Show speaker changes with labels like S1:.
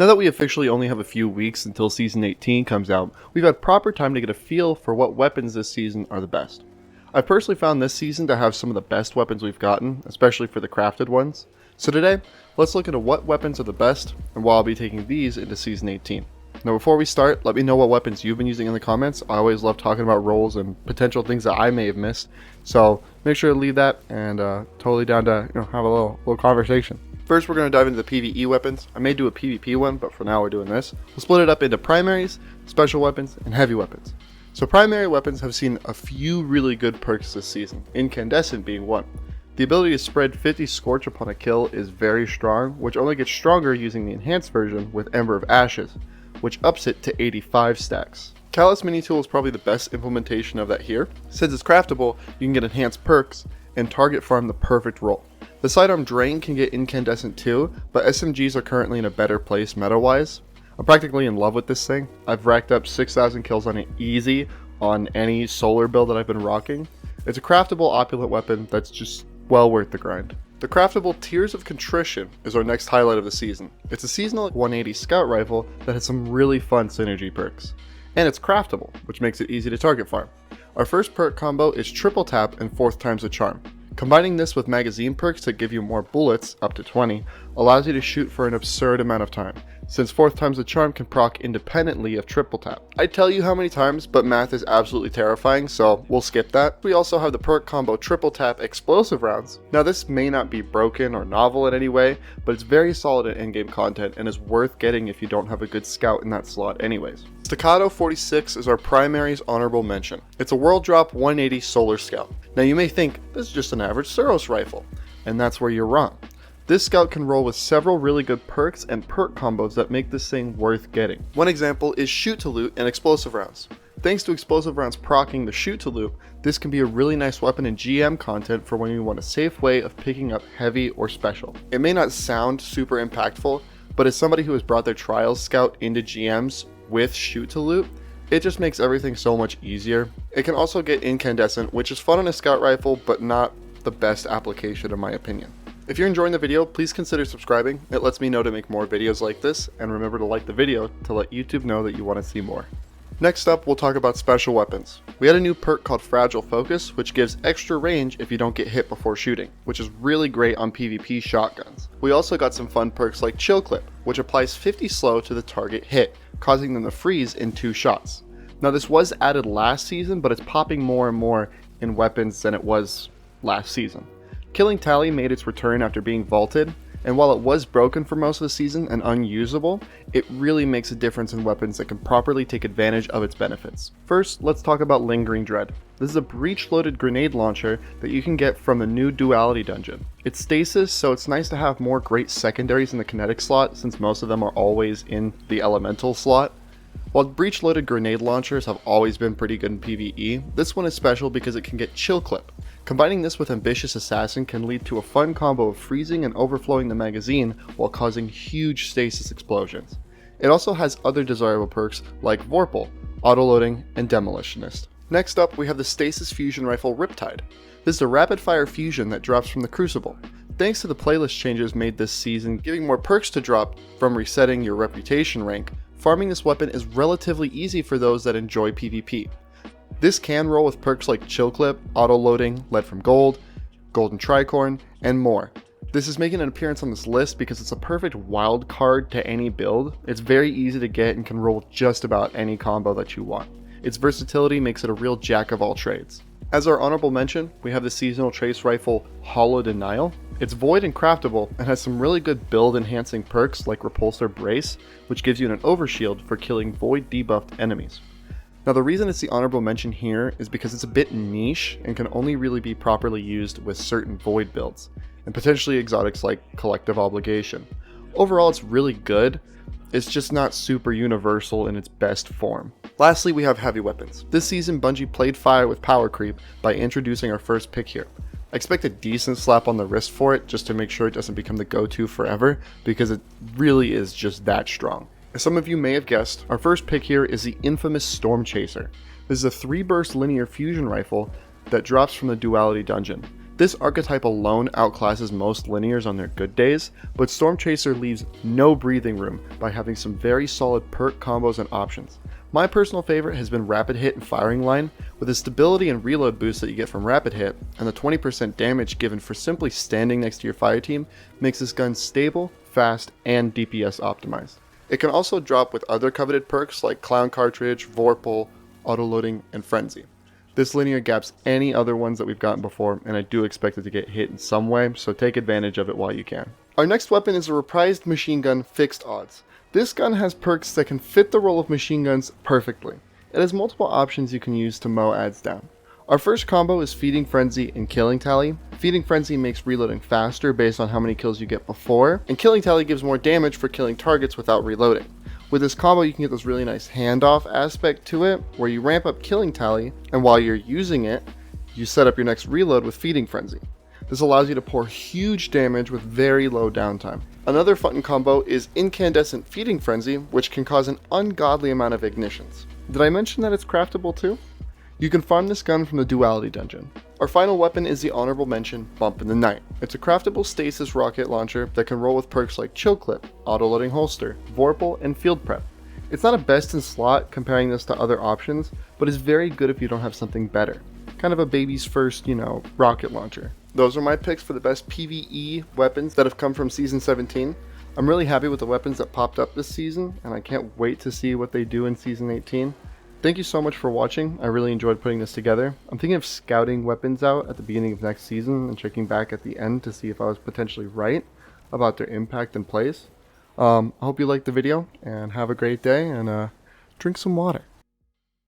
S1: Now that we officially only have a few weeks until Season 18 comes out, we've had proper time to get a feel for what weapons this season are the best. I've personally found this season to have some of the best weapons we've gotten, especially for the crafted ones. So today, let's look into what weapons are the best and why I'll be taking these into Season 18. Now before we start, let me know what weapons you've been using in the comments. I always love talking about roles and potential things that I may have missed. So make sure to leave that and totally down to have a little conversation. First, we're going to dive into the PvE weapons. I may do a PvP one, but for now we're doing this. We'll split it up into primaries, special weapons, and heavy weapons. So primary weapons have seen a few really good perks this season, incandescent being one. The ability to spread 50 scorch upon a kill is very strong, which only gets stronger using the enhanced version with Ember of Ashes, which ups it to 85 stacks. CALUS mini tool is probably the best implementation of that here. Since it's craftable, you can get enhanced perks and target farm the perfect role. The sidearm Drain can get incandescent too, but SMGs are currently in a better place meta-wise. I'm practically in love with this thing. I've racked up 6,000 kills on it easy on any solar build that I've been rocking. It's a craftable opulent weapon that's just well worth the grind. The craftable Tears of Contrition is our next highlight of the season. It's a seasonal 180 scout rifle that has some really fun synergy perks. And it's craftable, which makes it easy to target farm. Our first perk combo is triple tap and 4th times the charm. Combining this with magazine perks to give you more bullets, up to 20, allows you to shoot for an absurd amount of time, since 4th times the charm can proc independently of triple tap. I'd tell you how many times, but math is absolutely terrifying, so we'll skip that. We also have the perk combo triple tap explosive rounds. Now this may not be broken or novel in any way, but it's very solid in in-game content and is worth getting if you don't have a good scout in that slot anyways. Staccato 46 is our primary's honorable mention. It's a world drop 180 solar scout. Now you may think this is just an average Suros rifle, and that's where you're wrong. This scout can roll with several really good perks and perk combos that make this thing worth getting. One example is shoot to loot and explosive rounds. Thanks to explosive rounds proccing the shoot to loot, this can be a really nice weapon in GM content for when you want a safe way of picking up heavy or special. It may not sound super impactful, but as somebody who has brought their trials scout into GMs with shoot to loot, it just makes everything so much easier. It can also get incandescent, which is fun on a scout rifle, but not the best application in my opinion. If you're enjoying the video, please consider subscribing. It lets me know to make more videos like this, and remember to like the video to let YouTube know that you want to see more. Next up, we'll talk about special weapons. We had a new perk called Fragile Focus, which gives extra range if you don't get hit before shooting, which is really great on PvP shotguns. We also got some fun perks like Chill Clip, which applies 50 slow to the target hit, causing them to freeze in 2 shots. Now this was added last season, but it's popping more and more in weapons than it was last season. Killing Tally made its return after being vaulted, and while it was broken for most of the season and unusable, it really makes a difference in weapons that can properly take advantage of its benefits. First, let's talk about Lingering Dread. This is a breech-loaded grenade launcher that you can get from the new Duality dungeon. It's stasis, so it's nice to have more great secondaries in the kinetic slot since most of them are always in the elemental slot. While breech-loaded grenade launchers have always been pretty good in PvE, this one is special because it can get Chill Clip. Combining this with Ambitious Assassin can lead to a fun combo of freezing and overflowing the magazine while causing huge stasis explosions. It also has other desirable perks like Vorpal, Autoloading, and Demolitionist. Next up, we have the Stasis Fusion Rifle Riptide. This is a rapid-fire fusion that drops from the Crucible. Thanks to the playlist changes made this season, giving more perks to drop from resetting your reputation rank, farming this weapon is relatively easy for those that enjoy PvP. This can roll with perks like Chill Clip, Auto Loading, Lead from Gold, Golden Tricorn, and more. This is making an appearance on this list because it's a perfect wild card to any build. It's very easy to get and can roll with just about any combo that you want. Its versatility makes it a real jack of all trades. As our honorable mention, we have the seasonal trace rifle Hollow Denial. It's void and craftable and has some really good build enhancing perks like Repulsor Brace, which gives you an overshield for killing void debuffed enemies. Now the reason it's the honorable mention here is because it's a bit niche and can only really be properly used with certain void builds, and potentially exotics like Collective Obligation. Overall it's really good, it's just not super universal in its best form. Lastly, we have heavy weapons. This season Bungie played fire with power creep by introducing our first pick here. I expect a decent slap on the wrist for it just to make sure it doesn't become the go-to forever, because it really is just that strong. As some of you may have guessed, our first pick here is the infamous Stormchaser. This is a 3-burst linear fusion rifle that drops from the Duality dungeon. This archetype alone outclasses most linears on their good days, but Stormchaser leaves no breathing room by having some very solid perk combos and options. My personal favorite has been Rapid Hit and Firing Line, with the stability and reload boost that you get from Rapid Hit, and the 20% damage given for simply standing next to your fire team makes this gun stable, fast, and DPS optimized. It can also drop with other coveted perks like Clown Cartridge, Vorpal, Autoloading, and Frenzy. This linear gaps any other ones that we've gotten before, and I do expect it to get hit in some way, so take advantage of it while you can. Our next weapon is a reprised machine gun, Fixed Odds. This gun has perks that can fit the role of machine guns perfectly. It has multiple options you can use to mow adds down. Our first combo is Feeding Frenzy and Killing Tally. Feeding Frenzy makes reloading faster based on how many kills you get before, and Killing Tally gives more damage for killing targets without reloading. With this combo you can get this really nice handoff aspect to it, where you ramp up Killing Tally, and while you're using it, you set up your next reload with Feeding Frenzy. This allows you to pour huge damage with very low downtime. Another fun combo is Incandescent Feeding Frenzy, which can cause an ungodly amount of ignitions. Did I mention that it's craftable too? You can farm this gun from the Duality Dungeon. Our final weapon is the honorable mention, Bump in the Night. It's a craftable stasis rocket launcher that can roll with perks like Chill Clip, Auto-Loading Holster, Vorpal, and Field Prep. It's not a best in slot comparing this to other options, but is very good if you don't have something better. Kind of a baby's first, rocket launcher. Those are my picks for the best PvE weapons that have come from Season 17. I'm really happy with the weapons that popped up this season, and I can't wait to see what they do in Season 18. Thank you so much for watching. I really enjoyed putting this together. I'm thinking of scouting weapons out at the beginning of next season and checking back at the end to see if I was potentially right about their impact and plays. I hope you liked the video, and have a great day, and drink some water.